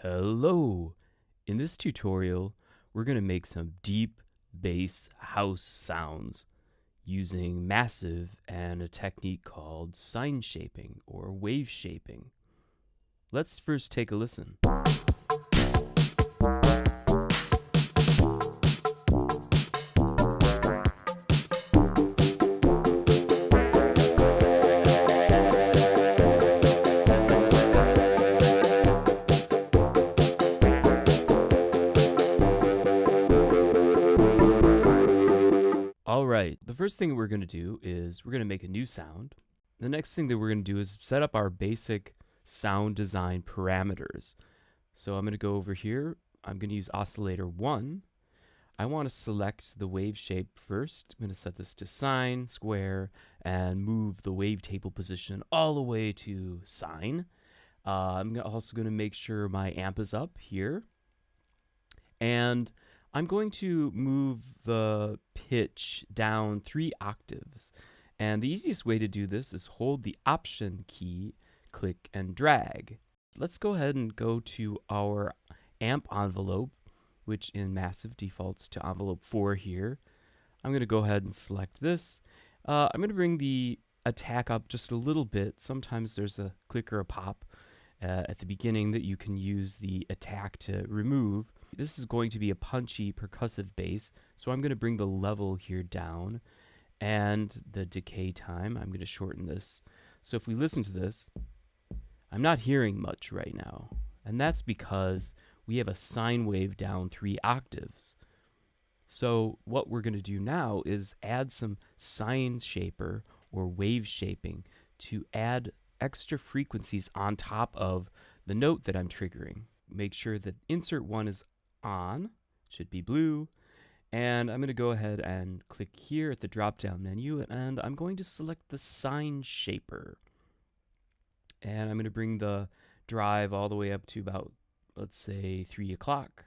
Hello! In this tutorial, we're going to make some deep bass house sounds using massive and a technique called sine shaping or wave shaping. Let's first take a listen. Alright, the first thing we're going to do is we're going to make a new sound. The next thing that we're going to do is set up our basic sound design parameters. So I'm going to go over here. I'm going to use oscillator 1. I want to select the wave shape first. I'm going to set this to sine, square, and move the wavetable position all the way to sine. I'm also going to make sure my amp is up here. And I'm going to move the pitch down 3 octaves. And the easiest way to do this is hold the Option key, click and drag. Let's go ahead and go to our amp envelope, which in Massive defaults to envelope 4 here. I'm going to go ahead and select this. I'm going to bring the attack up just a little bit. Sometimes there's a click or a pop at the beginning that you can use the attack to remove. This is going to be a punchy percussive bass, so I'm going to bring the level here down, and the decay time, I'm going to shorten this. So if we listen to this, I'm not hearing much right now, and that's because we have a sine wave down 3 octaves. So what we're going to do now is add some sine shaper or wave shaping to add extra frequencies on top of the note that I'm triggering. Make sure that insert 1 is on, should be blue, and I'm going to go ahead and click here at the drop down menu, and I'm going to select the sine shaper, and I'm going to bring the drive all the way up to about, let's say, 3 o'clock,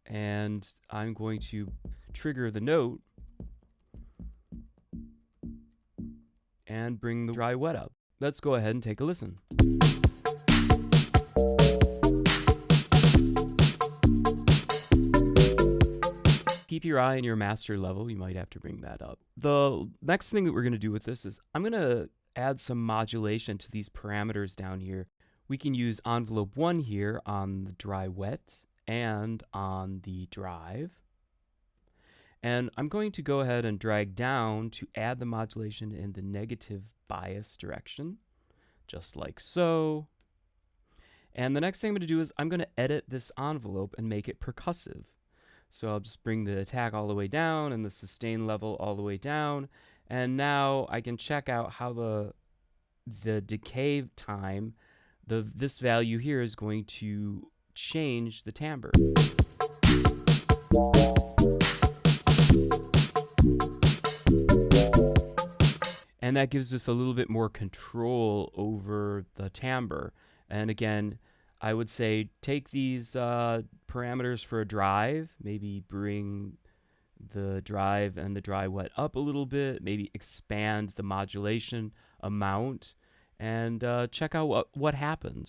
and I'm going to trigger the note and bring the dry wet up. Let's go ahead and take a listen. Keep your eye on your master level. You might have to bring that up. The next thing that we're going to do with this is I'm going to add some modulation to these parameters down here. We can use envelope 1 here on the dry wet and on the drive. And I'm going to go ahead and drag down to add the modulation in the negative bias direction, just like so. And the next thing I'm going to do is I'm going to edit this envelope and make it percussive. So I'll just bring the attack all the way down and the sustain level all the way down. And now I can check out how the decay time, this value here is going to change the timbre. And that gives us a little bit more control over the timbre. And again, I would say take these parameters for a drive, maybe bring the drive and the dry wet up a little bit, maybe expand the modulation amount, and check out what happens.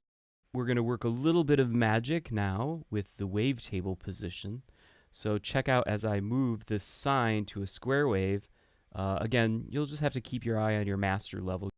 We're going to work a little bit of magic now with the wavetable position. So check out as I move this sine to a square wave. Again, you'll just have to keep your eye on your master level.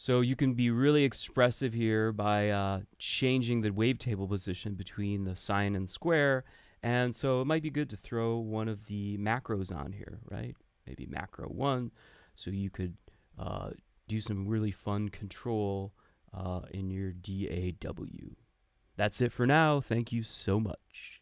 So you can be really expressive here by changing the wavetable position between the sine and square. And so it might be good to throw one of the macros on here, right? Maybe macro 1. So you could do some really fun control in your DAW. That's it for now. Thank you so much.